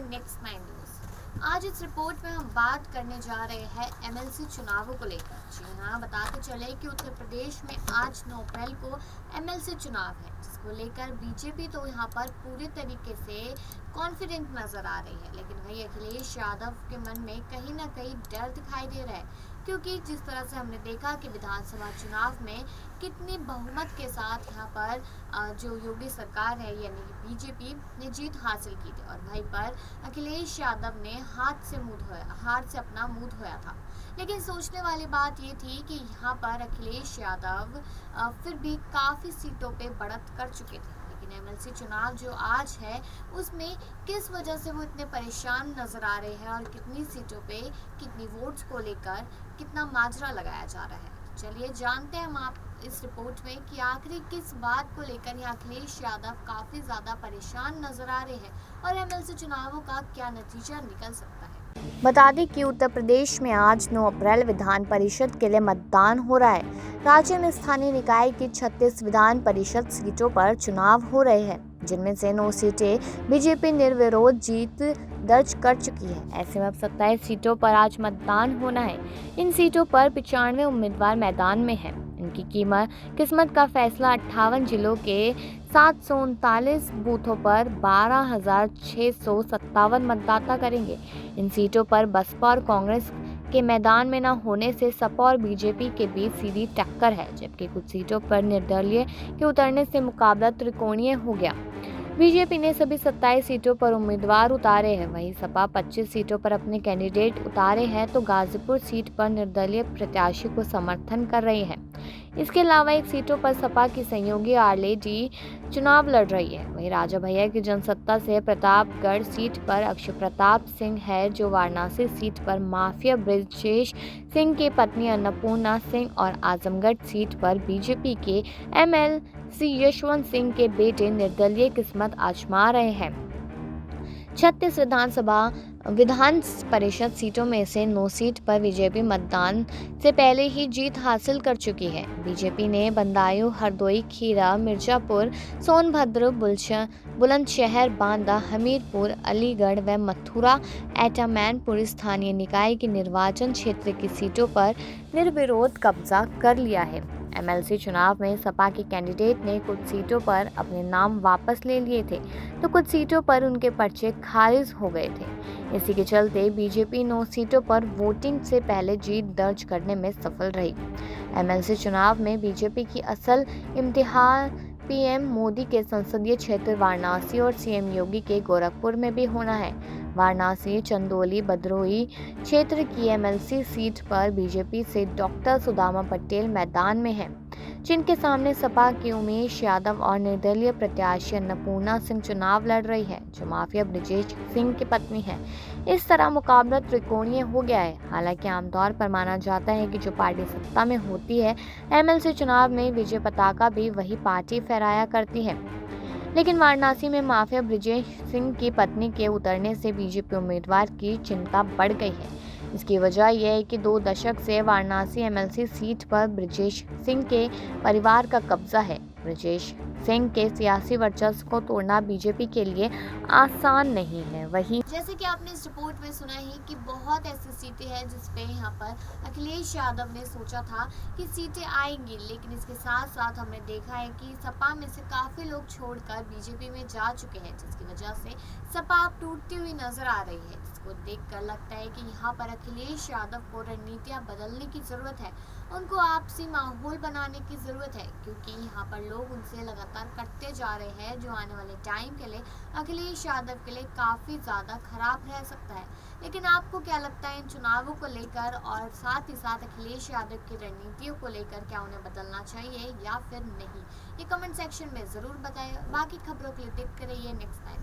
Next 9 news. आज इस report में हम बात करने जा रहे हैं एमएलसी चुनावों को लेकर। जी हाँ, बताते चले कि उत्तर प्रदेश में आज 9 अप्रैल को एमएलसी चुनाव है, जिसको लेकर बीजेपी तो यहाँ पर पूरे तरीके से कॉन्फिडेंट नजर आ रही है, लेकिन वही अखिलेश यादव के मन में कहीं ना कहीं डर दिखाई दे रहा है, क्योंकि जिस तरह से हमने देखा कि विधानसभा चुनाव में कितनी बहुमत के साथ यहाँ पर जो योगी सरकार है यानी कि बीजेपी ने जीत हासिल की थी, और वहीं पर अखिलेश यादव ने हार से अपना मुंह धोया था। लेकिन सोचने वाली बात ये थी कि यहाँ पर अखिलेश यादव फिर भी काफ़ी सीटों पे बढ़त कर चुके थे, लेकिन एमएलसी चुनाव जो आज है उसमें किस वजह से वो इतने परेशान नजर आ रहे हैं और कितनी सीटों पे कितनी वोट्स को लेकर कितना माजरा लगाया जा रहा है। चलिए जानते हैं हम आप इस रिपोर्ट में कि आखिर किस बात को लेकर यहाँ अखिलेश यादव काफ़ी ज़्यादा परेशान नजर आ रहे हैं और एमएलसी चुनावों का क्या नतीजा निकल सकता है। बता दें कि उत्तर प्रदेश में आज 9 अप्रैल विधान परिषद के लिए मतदान हो रहा है। राज्य में स्थानीय निकाय की 36 विधान परिषद सीटों पर चुनाव हो रहे हैं, जिनमें से 9 सीटें बीजेपी निर्विरोध जीत दर्ज कर चुकी है। ऐसे में अब 27 सीटों पर आज मतदान होना है। इन सीटों पर 95 उम्मीदवार मैदान में हैं। इनकी किस्मत का फैसला 58 जिलों के 739 बूथों पर 12,657 मतदाता करेंगे। इन सीटों पर बसपा और कांग्रेस के मैदान में न होने से सपा और बीजेपी के बीच सीधी टक्कर है, जबकि कुछ सीटों पर निर्दलीय के उतरने से मुकाबला त्रिकोणीय हो गया। बीजेपी ने सभी 27 सीटों पर उम्मीदवार उतारे हैं, वहीं सपा 25 सीटों पर अपने कैंडिडेट उतारे हैं, तो गाजीपुर सीट पर निर्दलीय प्रत्याशी को समर्थन कर रही है। इसके अलावा एक सीटों पर सपा की सहयोगी आरजेडी चुनाव लड़ रही है। वहीं राजा भैया की जनसत्ता से प्रतापगढ़ सीट पर अक्षय प्रताप सिंह है, जो वाराणसी सीट पर माफिया ब्रजेश सिंह की पत्नी अन्नपूर्णा सिंह और आजमगढ़ सीट पर बीजेपी के एमएलसी यशवंत सिंह के बेटे निर्दलीय किस्मत आजमा रहे हैं। 36 विधान परिषद सीटों में से 9 सीट पर बीजेपी मतदान से पहले ही जीत हासिल कर चुकी है। बीजेपी ने बदायूं, हरदोई, खीरा, मिर्जापुर, सोनभद्र, बुलंदशहर, बांदा, हमीरपुर, अलीगढ़ व मथुरा एटा मैनपुरी स्थानीय निकाय के निर्वाचन क्षेत्र की सीटों पर निर्विरोध कब्जा कर लिया है। एमएलसी चुनाव में सपा के कैंडिडेट ने कुछ सीटों पर अपने नाम वापस ले लिए थे, तो कुछ सीटों पर उनके पर्चे खारिज हो गए थे। इसी के चलते बीजेपी 9 सीटों पर वोटिंग से पहले जीत दर्ज करने में सफल रही। एमएलसी चुनाव में बीजेपी की असल इम्तिहान पीएम मोदी के संसदीय क्षेत्र वाराणसी और सीएम योगी के गोरखपुर में भी होना है। वाराणसी, चंदौली, भदोही क्षेत्र की एमएलसी सीट पर बीजेपी से डॉक्टर सुदामा पटेल मैदान में हैं, जिनके सामने सपा के उमेश यादव और निर्दलीय प्रत्याशी अन्नपूर्णा सिंह चुनाव लड़ रही है, जो माफिया ब्रजेश सिंह की पत्नी है। इस तरह मुकाबला त्रिकोणीय हो गया है। हालांकि आमतौर पर माना जाता है कि जो पार्टी सत्ता में होती है, एमएलसी चुनाव में विजय पताका भी वही पार्टी फहराया करती है। लेकिन वाराणसी में माफिया ब्रजेश सिंह की पत्नी के उतरने से बीजेपी उम्मीदवार की चिंता बढ़ गई है। इसकी वजह यह है कि 2 दशक से वाराणसी एमएलसी सीट पर ब्रजेश सिंह के परिवार का कब्जा है। ब्रजेश सिंह के सियासी वर्चस्व को तोड़ना बीजेपी के लिए आसान नहीं है। वहीं जैसे कि आपने इस रिपोर्ट में सुना ही कि बहुत ऐसी सीटें हैं जिस पे यहाँ पर अखिलेश यादव ने सोचा था कि सीटें आएंगी, लेकिन इसके साथ साथ हमने देखा है कि सपा में से काफ़ी लोग छोड़कर बीजेपी में जा चुके हैं, जिसकी वजह से सपा अब टूटती हुई नजर आ रही है, जिसको देखकर लगता है कि यहाँ पर अखिलेश यादव को रणनीतियाँ बदलने की ज़रूरत है, उनको आपसी माहौल बनाने की ज़रूरत है, क्योंकि यहाँ पर लोग उनसे लगातार कटते जा रहे हैं, जो आने वाले टाइम के लिए अखिलेश यादव के लिए काफ़ी ज़्यादा खराब रह सकता है। लेकिन आपको क्या लगता है इन चुनावों को लेकर, और साथ ही साथ अखिलेश यादव की रणनीतियों को लेकर क्या उन्हें बदलना चाहिए या फिर नहीं? ये कमेंट सेक्शन में ज़रूर बताएं। बाकी खबरों के लिए देखते रहिए नेक्स्ट टाइम।